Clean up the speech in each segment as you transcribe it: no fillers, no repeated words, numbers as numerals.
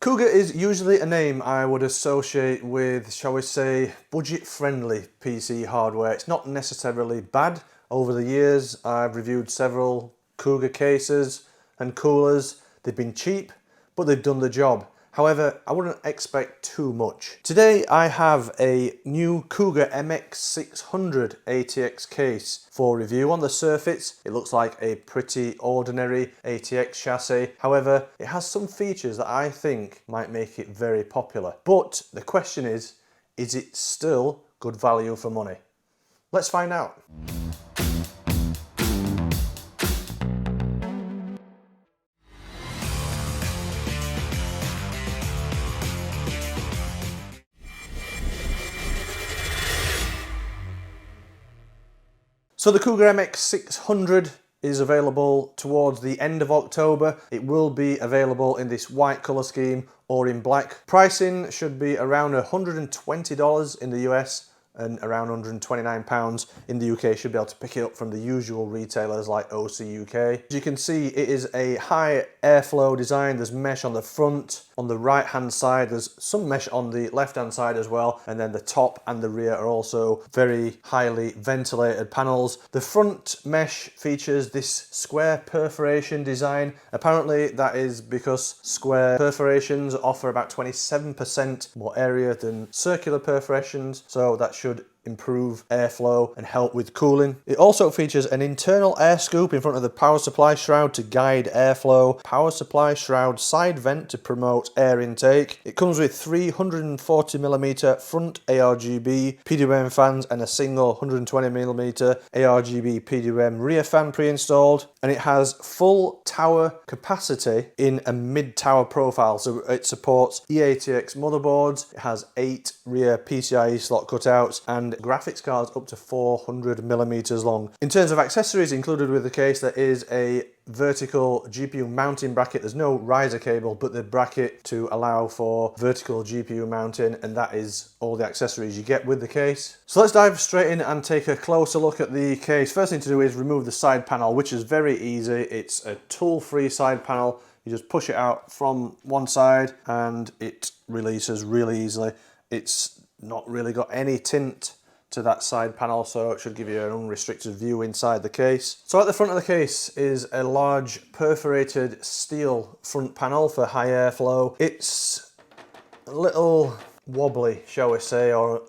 Cougar is usually a name I would associate with, shall we say, budget-friendly PC hardware. It's not necessarily bad. Over the years, I've reviewed several Cougar cases and coolers. They've been cheap, but they've done the job. However, I wouldn't expect too much. Today I have a new Cougar MX600 ATX case for review. On the surface, it looks like a pretty ordinary ATX chassis. However, it has some features that I think might make it very popular. But the question is it still good value for money? Let's find out. So the Cougar MX600 is available towards the end of October. It will be available in this white colour scheme or in black. Pricing should be around $120 in the US and around £129 in the UK. Should be able to pick it up from the usual retailers like OC UK. As you can see, it is a high airflow design. There's mesh on the front. On the right hand side, there's some mesh on the left hand side as well, and then the top and the rear are also very highly ventilated panels. The front mesh features this square perforation design. Apparently that is because square perforations offer about 27% more area than circular perforations, so that should improve airflow and help with cooling. It also features an internal air scoop in front of the power supply shroud to guide airflow, power supply shroud side vent to promote air intake. It comes with 340mm front ARGB PWM fans and a single 120mm ARGB PWM rear fan pre-installed, and it has full tower capacity in a mid-tower profile, so it supports eATX motherboards. It has 8 rear PCIe slot cutouts and graphics cards up to 400mm long. In terms of accessories included with the case, there is a vertical GPU mounting bracket. There's no riser cable, but the bracket to allow for vertical GPU mounting, and that is all the accessories you get with the case. So let's dive straight in and take a closer look at the case. First thing to do is remove the side panel, which is very easy. It's a tool-free side panel. You just push it out from one side and it releases really easily. It's not really got any tint to that side panel, so it should give you an unrestricted view inside the case. So at the front of the case is a large perforated steel front panel for high airflow. It's a little wobbly, shall we say, or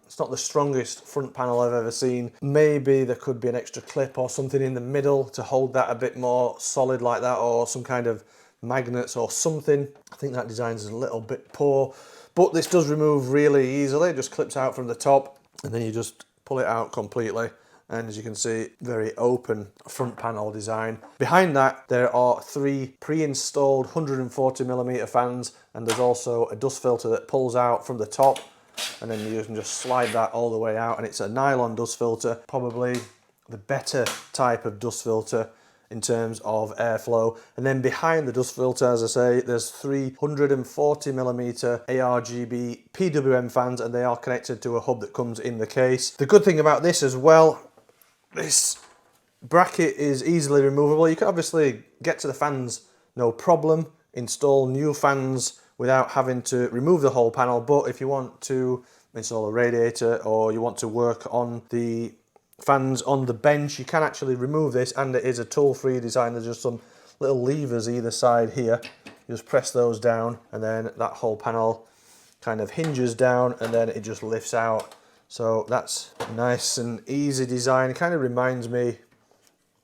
it's not the strongest front panel I've ever seen. Maybe there could be an extra clip or something in the middle to hold that a bit more solid like that, or some kind of magnets or something. I think that design is a little bit poor, but this does remove really easily. It just clips out from the top, and then you just pull it out completely, and as you can see, very open front panel design. Behind that there are 3 pre-installed 140mm fans, and there's also a dust filter that pulls out from the top, and then you can just slide that all the way out, and it's a nylon dust filter, probably the better type of dust filter in terms of airflow. And then behind the dust filter, as I say, there's 340mm ARGB PWM fans, and they are connected to a hub that comes in the case. The good thing about this as well, this bracket is easily removable. You can obviously get to the fans no problem, install new fans without having to remove the whole panel, but if you want to install a radiator or you want to work on the fans on the bench, you can actually remove this, and it is a tool-free design. There's just some little levers either side here. You just press those down, and then that whole panel kind of hinges down, and then it just lifts out. So that's a nice and easy design. It kind of reminds me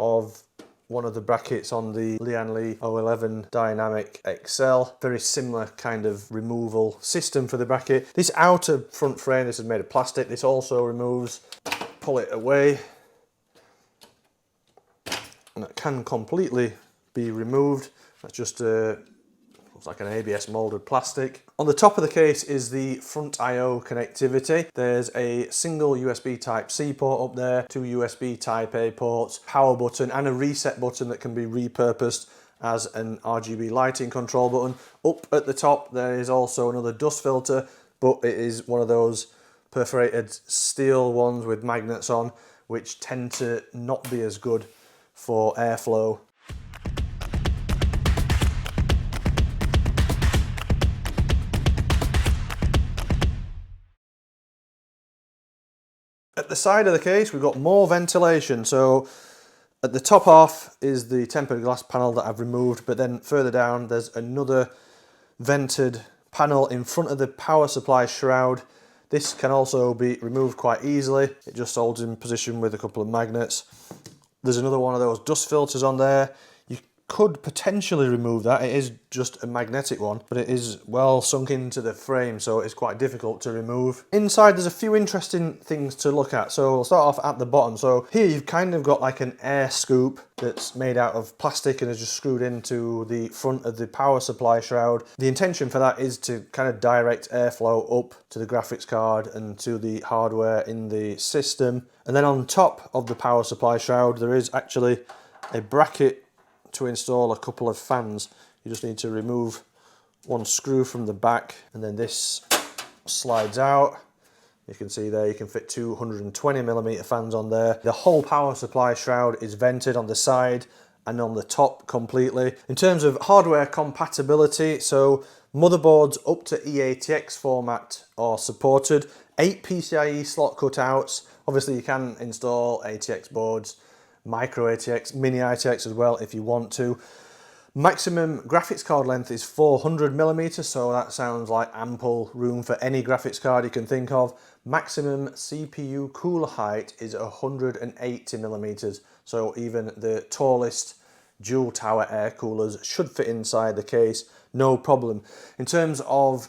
of one of the brackets on the Lian 011 Dynamic XL. Very similar kind of removal system for the bracket. This outer front frame, this is made of plastic. This also removes. Pull it away, and that can completely be removed. That's just looks like an ABS molded plastic. On the top of the case is the front I/O connectivity. There's a single USB Type-C port up there, 2 USB Type-A ports, power button, and a reset button that can be repurposed as an RGB lighting control button. Up at the top there is also another dust filter, but it is one of those perforated steel ones with magnets on, which tend to not be as good for airflow. At the side of the case, we've got more ventilation. So at the top half is the tempered glass panel that I've removed, but then further down there's another vented panel in front of the power supply shroud. This can also be removed quite easily. It just holds in position with a couple of magnets. There's another one of those dust filters on there. You could potentially remove that. It is just a magnetic one, but it is well sunk into the frame, so it's quite difficult to remove. Inside there's a few interesting things to look at. So we'll start off at the bottom. So here you've kind of got like an air scoop that's made out of plastic and is just screwed into the front of the power supply shroud. The intention for that is to kind of direct airflow up to the graphics card and to the hardware in the system. And then on top of the power supply shroud there is actually a bracket to install a couple of fans. You just need to remove one screw from the back, and then this slides out. You can see there you can fit 220mm fans on there. The whole power supply shroud is vented on the side and on the top completely. In terms of hardware compatibility, so motherboards up to eATX format are supported. 8 PCIe slot cutouts. Obviously you can install ATX boards, micro ATX, mini ATX as well if you want to. Maximum graphics card length is 400mm, so that sounds like ample room for any graphics card you can think of. Maximum CPU cooler height is 180mm, so even the tallest dual tower air coolers should fit inside the case, no problem. In terms of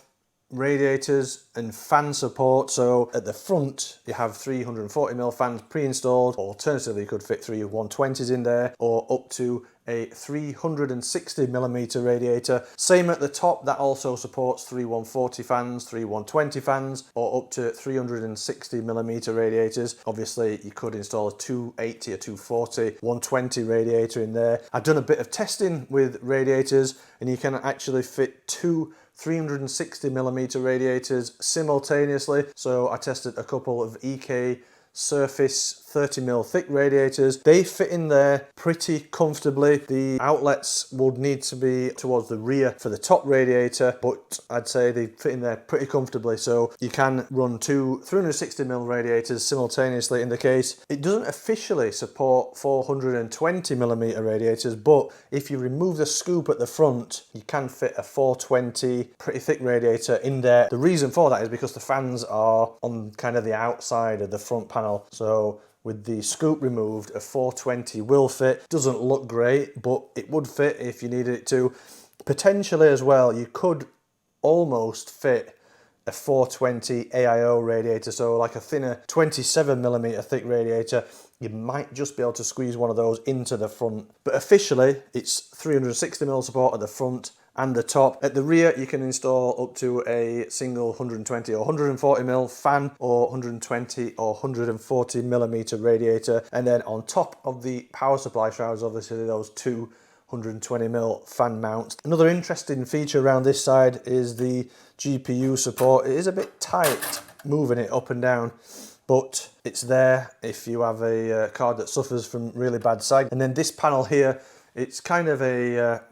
radiators and fan support, so at the front you have 340mm fans pre-installed. Alternatively you could fit 3 120s in there, or up to a 360mm radiator. Same at the top, that also supports 3 140 fans, 3 120 fans, or up to 360mm radiators. Obviously you could install a 280 or 240 120 radiator in there. I've done a bit of testing with radiators and you can actually fit 2 360mm radiators simultaneously. So I tested a couple of EK surface 30mm thick radiators. They fit in there pretty comfortably. The outlets would need to be towards the rear for the top radiator, but I'd say they fit in there pretty comfortably. So you can run 2 360mm radiators simultaneously in the case. It doesn't officially support 420mm radiators, but if you remove the scoop at the front, you can fit a 420 pretty thick radiator in there. The reason for that is because the fans are on kind of the outside of the front panel. So with the scoop removed, a 420 will fit. Doesn't look great, but it would fit if you needed it to. Potentially as well, you could almost fit a 420 AIO radiator, so like a thinner 27mm thick radiator. You might just be able to squeeze one of those into the front. But officially, it's 360mm support at the front and the top. At the rear, you can install up to a single 120 or 140mm fan, or 120 or 140mm radiator. And then on top of the power supply shrouds, obviously those two 120mm fan mounts. Another interesting feature around this side is the GPU support. It is a bit tight moving it up and down, but it's there if you have a card that suffers from really bad sag. And then this panel here, it's kind of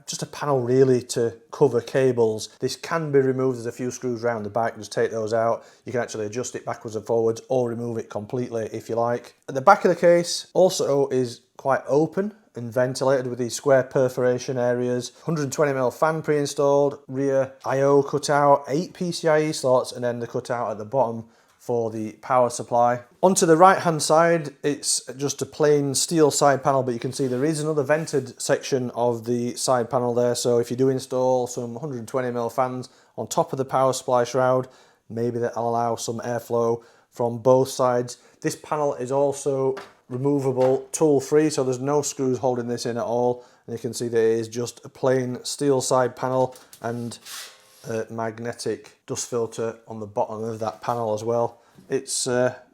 just a panel really to cover cables. This can be removed. There's a few screws around the back, just take those out. You can actually adjust it backwards and forwards or remove it completely if you like. At the back of the case also is quite open and ventilated with these square perforation areas. 120mm fan pre-installed, rear I/O cutout, 8 PCIe slots, and then the cutout at the bottom for the power supply. Onto the right hand side, it's just a plain steel side panel, but you can see there is another vented section of the side panel there. So if you do install some 120mm fans on top of the power supply shroud, maybe that'll allow some airflow from both sides. This panel is also removable, tool free, so there's no screws holding this in at all. And you can see that it is just a plain steel side panel and a magnetic dust filter on the bottom of that panel as well. It's not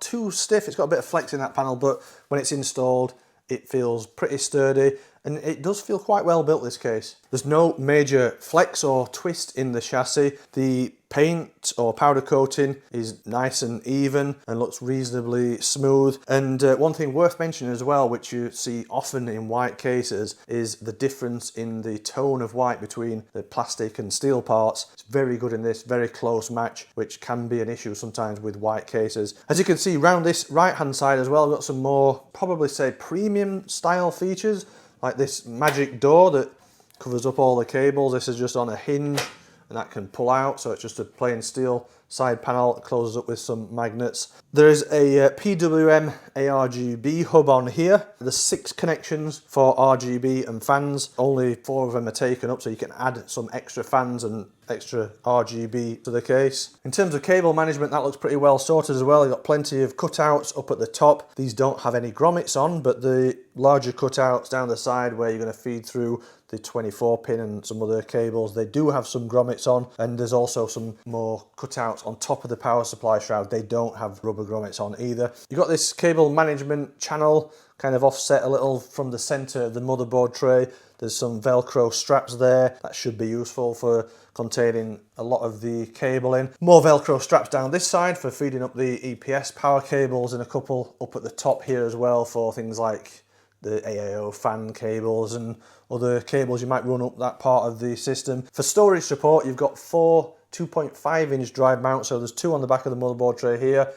too stiff. It's got a bit of flex in that panel, but when it's installed, it feels pretty sturdy, and it does feel quite well built, this case. There's no major flex or twist in the chassis. The paint or powder coating is nice and even and looks reasonably smooth. And one thing worth mentioning as well, which you see often in white cases, is the difference in the tone of white between the plastic and steel parts. It's very good in this, very close match, which can be an issue sometimes with white cases. As you can see around this right hand side as well, we've got some more, probably say, premium style features, like this magic door that covers up all the cables. This is just on a hinge and that can pull out, so it's just a plain steel side panel. It closes up with some magnets. There is a PWM ARGB hub on here. There's 6 connections for RGB and fans. Only 4 of them are taken up, so you can add some extra fans and extra RGB to the case. In terms of cable management, that looks pretty well sorted as well. You've got plenty of cutouts up at the top. These don't have any grommets on, but the larger cutouts down the side where you're going to feed through the 24 pin and some other cables, they do have some grommets on, and there's also some more cutouts on top of the power supply shroud. They don't have rubber grommets on either. You've got this cable management channel kind of offset a little from the center of the motherboard tray. There's some Velcro straps there that should be useful for containing a lot of the cabling. More Velcro straps down this side for feeding up the EPS power cables, and a couple up at the top here as well for things like the AAO fan cables and other cables you might run up that part of the system. For storage support, you've got 4 2.5-inch drive mounts, so there's 2 on the back of the motherboard tray here.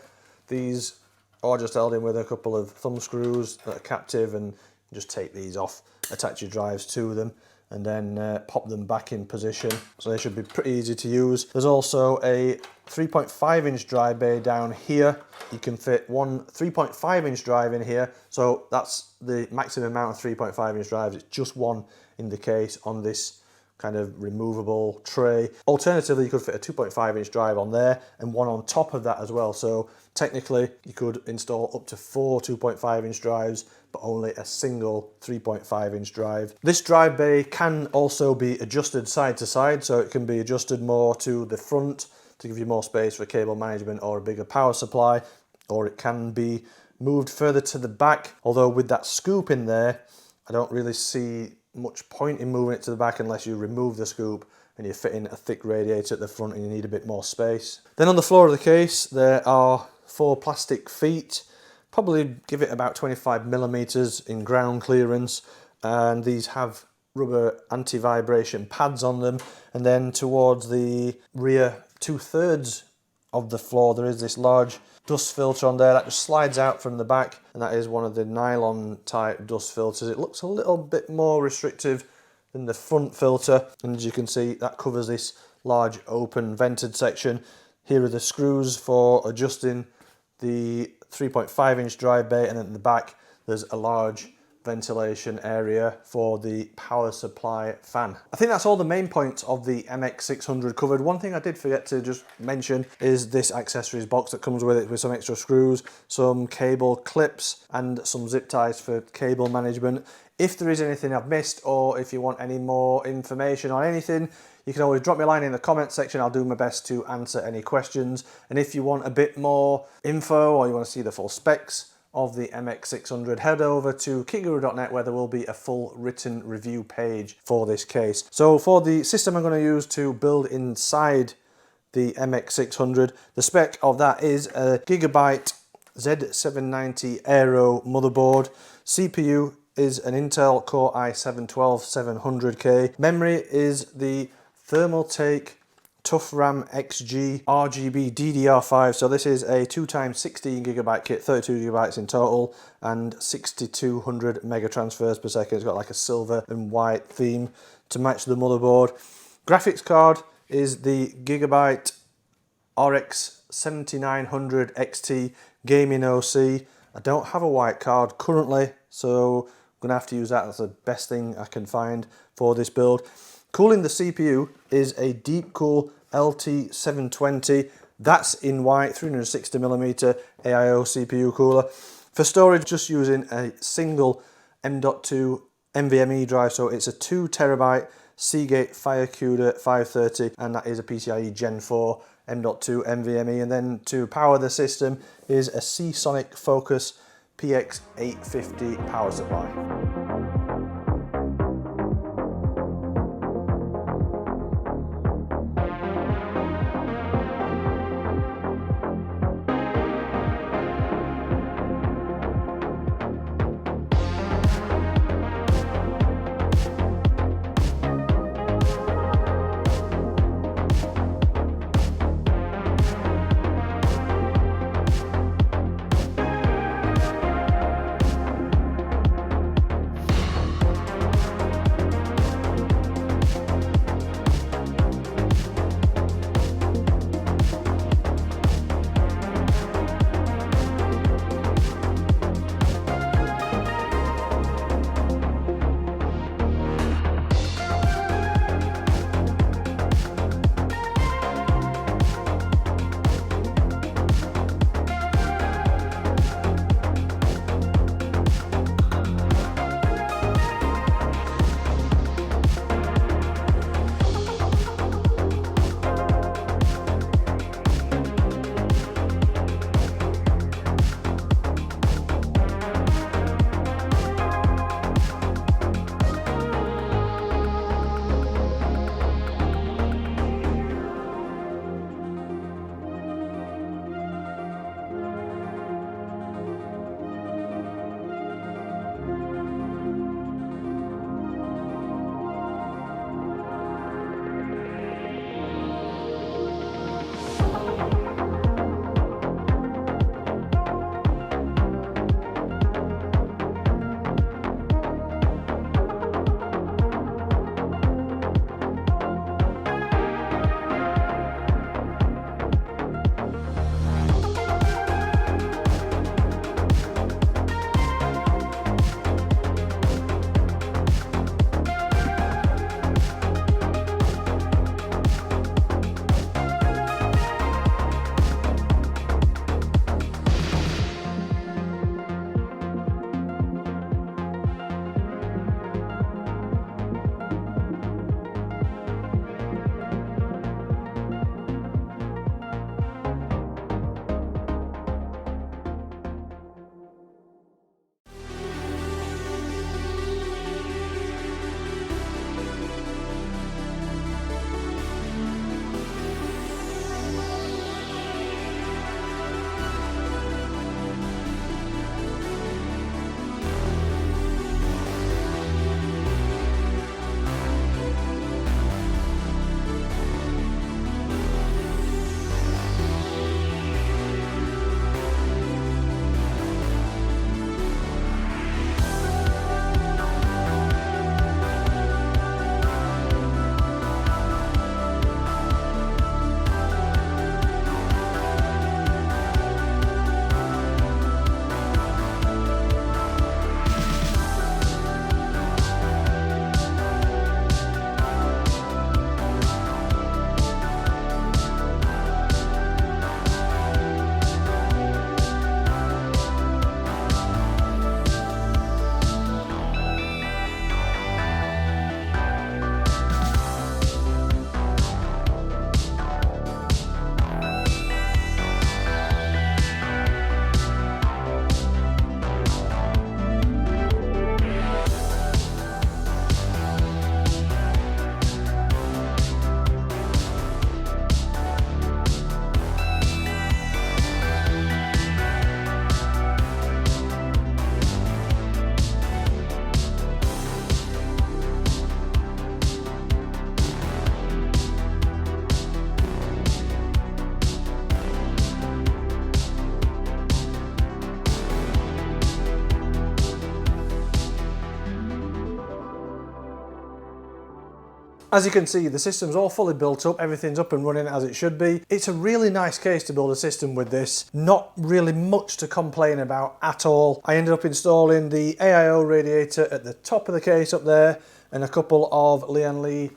These are just held in with a couple of thumb screws that are captive, and you just take these off, attach your drives to them, and then pop them back in position. So they should be pretty easy to use. There's also a 3.5-inch drive bay down here. You can fit one 3.5-inch drive in here, so that's the maximum amount of 3.5-inch drives. It's just one in the case on this kind of removable tray. Alternatively, you could fit a 2.5-inch drive on there and one on top of that as well. So technically, you could install up to 4 2.5-inch drives, but only a single 3.5-inch drive. This drive bay can also be adjusted side to side, so it can be adjusted more to the front to give you more space for cable management or a bigger power supply, or it can be moved further to the back. Although with that scoop in there, I don't really see much point in moving it to the back unless you remove the scoop and you're fitting a thick radiator at the front and you need a bit more space. Then on the floor of the case, there are 4 plastic feet. Probably give it about 25mm in ground clearance, and these have rubber anti-vibration pads on them. And then towards the rear 2/3 of the floor, there is this large dust filter on there that just slides out from the back, and that is one of the nylon type dust filters. It looks a little bit more restrictive than the front filter, and as you can see, that covers this large open vented section. Here are the screws for adjusting the 3.5-inch drive bay, and at the back there's a large ventilation area for the power supply fan. I think that's all the main points of the MX600 covered. One thing I did forget to just mention is this accessories box that comes with it, with some extra screws, some cable clips and some zip ties for cable management. If there is anything I've missed, or if you want any more information on anything, you can always drop me a line in the comments section. I'll do my best to answer any questions. And if you want a bit more info, or you want to see the full specs of the MX600, head over to kitguru.net, where there will be a full written review page for this case. So for the system I'm going to use to build inside the MX600, the spec of that is a Gigabyte Z790 Aero motherboard. CPU is an Intel Core i7-12700K. Memory is the Thermaltake Tough RAM XG RGB DDR5. So this is a 2x16GB kit, 32GB in total, and 6200 mega transfers per second. It's got like a silver and white theme to match the motherboard. Graphics card is the Gigabyte RX 7900 XT Gaming OC. I don't have a white card currently, so I'm gonna have to use that. That's the best thing I can find for this build. Cooling the CPU is a Deepcool LT720. That's in white, 360mm AIO CPU cooler. For storage, just using a single M.2 NVMe drive, so it's a 2TB Seagate FireCuda 530, and that is a PCIe Gen 4 M.2 NVMe. And then to power the system is a Seasonic Focus PX850 power supply. As you can see, the system's all fully built up, everything's up and running as it should be. It's a really nice case to build a system with this. Not really much to complain about at all. I ended up installing the AIO radiator at the top of the case up there, and a couple of Lian Li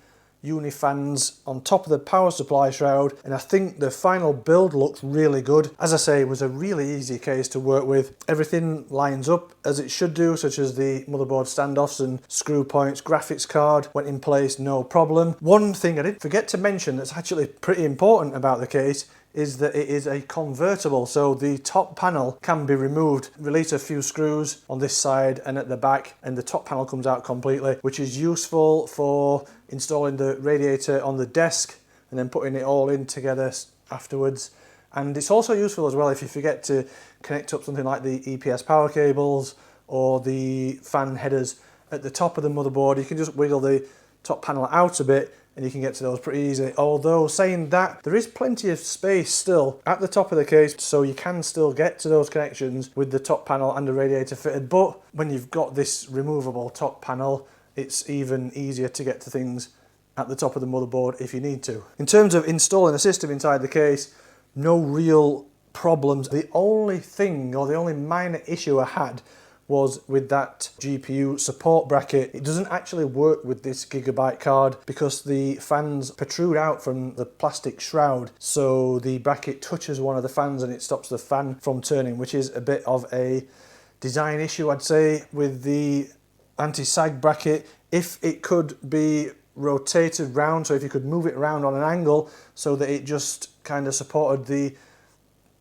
Unifans on top of the power supply shroud, and I think the final build looks really good. As I say, it was a really easy case to work with. Everything lines up as it should do, such as the motherboard standoffs and screw points. Graphics card went in place, no problem. One thing I did forget to mention that's actually pretty important about the case is that it is a convertible, so the top panel can be removed. Release a few screws on this side and at the back, and the top panel comes out completely, which is useful for installing the radiator on the desk and then putting it all in together afterwards. And it's also useful as well if you forget to connect up something like the EPS power cables or the fan headers at the top of the motherboard. You can just wiggle the top panel out a bit and you can get to those pretty easy. Although saying that, there is plenty of space still at the top of the case, so you can still get to those connections with the top panel and the radiator fitted. But when you've got this removable top panel, it's even easier to get to things at the top of the motherboard if you need to. In terms of installing a system inside the case, no real problems. The only thing, or the only minor issue I had, was with that GPU support bracket. It doesn't actually work with this Gigabyte card because the fans protrude out from the plastic shroud, so the bracket touches one of the fans and it stops the fan from turning, which is a bit of a design issue, I'd say, with the anti-sag bracket. If it could be rotated round, so if you could move it around on an angle so that it just kind of supported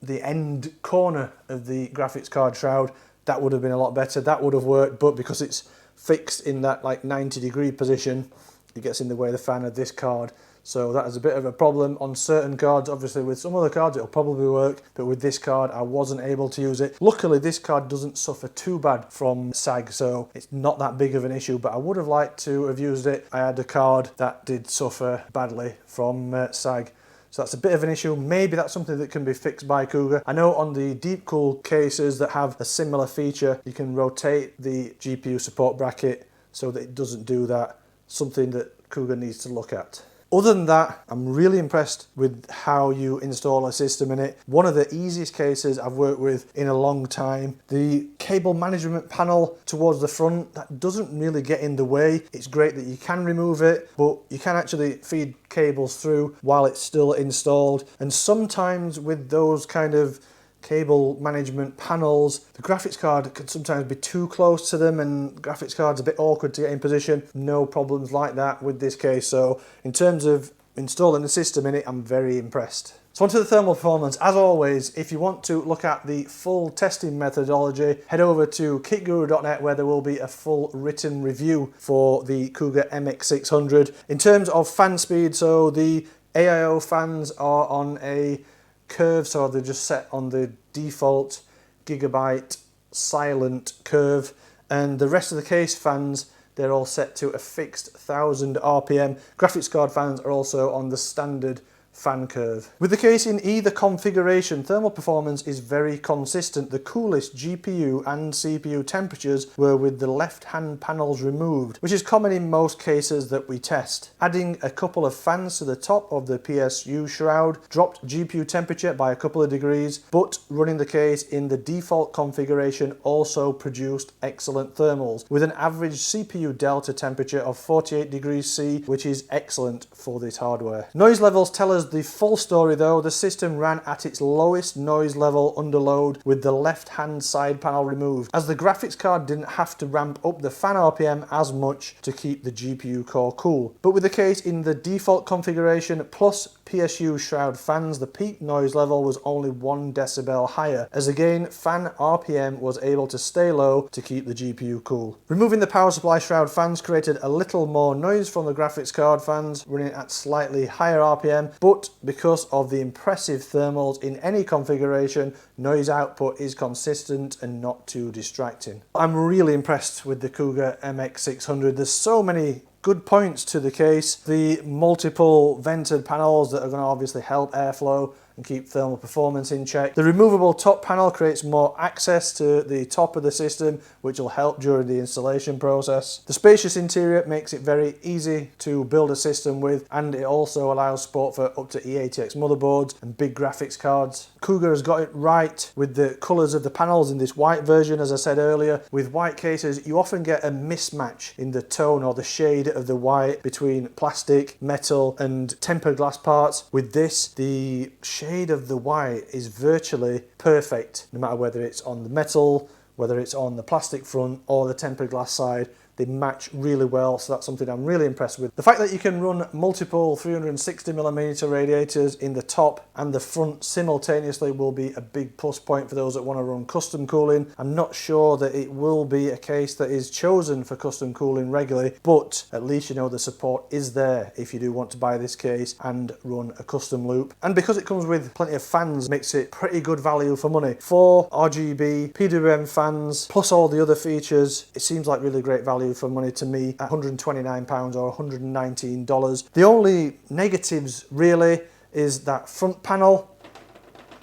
the end corner of the graphics card shroud, that would have been a lot better. That would have worked, but because it's fixed in that like 90-degree position, it gets in the way of the fan of this card. So that is a bit of a problem on certain cards. Obviously with some other cards it'll probably work, but with this card I wasn't able to use it. Luckily this card doesn't suffer too bad from sag, so it's not that big of an issue, but I would have liked to have used it. I had a card that did suffer badly from sag. So that's a bit of an issue. Maybe that's something that can be fixed by Cougar. I know on the deep cool cases that have a similar feature, you can rotate the GPU support bracket so that it doesn't do that. Something that Cougar needs to look at. Other than that, I'm really impressed with how you install a system in it. One of the easiest cases I've worked with in a long time. The cable management panel towards the front, that doesn't really get in the way. It's great that you can remove it, but you can actually feed cables through while it's still installed. And sometimes with those kind of cable management panels, the graphics card can sometimes be too close to them and graphics card's a bit awkward to get in position. No problems like that with this case. So in terms of installing the system in it, I'm very impressed. So onto the thermal performance. As always, if you want to look at the full testing methodology, head over to kitguru.net where there will be a full written review for the Cougar MX600. In terms of fan speed, so the AIO fans are on a curve, so they're just set on the default Gigabyte silent curve, and the rest of the case fans, they're all set to a fixed 1000 RPM. Graphics card fans are also on the standard fan curve. With the case in either configuration, thermal performance is very consistent. The coolest GPU and CPU temperatures were with the left-hand panels removed, which is common in most cases that we test. Adding a couple of fans to the top of the PSU shroud dropped GPU temperature by a couple of degrees, but running the case in the default configuration also produced excellent thermals, with an average CPU delta temperature of 48 degrees C, which is excellent for this hardware. Noise levels tell us the full story though. The system ran at its lowest noise level under load with the left hand side panel removed, as the graphics card didn't have to ramp up the fan RPM as much to keep the GPU core cool. But with the case in the default configuration plus PSU shroud fans, the peak noise level was only 1 decibel higher, as again fan RPM was able to stay low to keep the GPU cool. Removing the power supply shroud fans created a little more noise from the graphics card fans running at slightly higher RPM, but because of the impressive thermals in any configuration, noise output is consistent and not too distracting. I'm really impressed with the Cougar MX600. There's so many good points to the case. The multiple vented panels that are going to obviously help airflow and keep thermal performance in check. The removable top panel creates more access to the top of the system, which will help during the installation process. The spacious interior makes it very easy to build a system with, and it also allows support for up to E80X motherboards and big graphics cards. Cougar has got it right with the colours of the panels in this white version. As I said earlier, with white cases you often get a mismatch in the tone or the shade of the white between plastic, metal and tempered glass parts. With this, the shade of the white is virtually perfect, no matter whether it's on the metal, whether it's on the plastic front or the tempered glass side. They match really well, so that's something I'm really impressed with. The fact that you can run multiple 360mm radiators in the top and the front simultaneously will be a big plus point for those that want to run custom cooling. I'm not sure that it will be a case that is chosen for custom cooling regularly, but at least you know the support is there if you do want to buy this case and run a custom loop. And because it comes with plenty of fans, makes it pretty good value for money. 4 RGB PWM fans plus all the other features, it seems like really great value for money to me at £129 or $119. The only negatives really is that front panel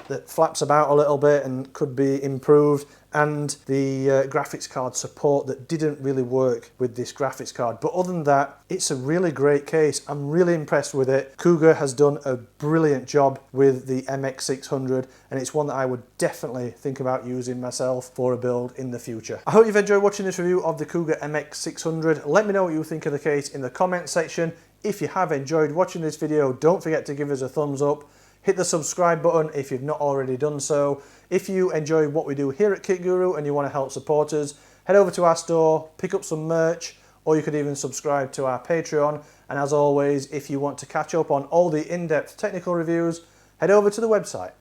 that flaps about a little bit and could be improved, and the graphics card support that didn't really work with this graphics card. But other than that, it's a really great case. I'm really impressed with it. Cougar has done a brilliant job with the MX600, and it's one that I would definitely think about using myself for a build in the future. I hope you've enjoyed watching this review of the Cougar MX600. Let me know what you think of the case in the comment section. If you have enjoyed watching this video, don't forget to give us a thumbs up. Hit the subscribe button if you've not already done so. If you enjoy what we do here at Kit Guru and you want to help support us, head over to our store, pick up some merch, or you could even subscribe to our Patreon. And as always, if you want to catch up on all the in-depth technical reviews, head over to the website.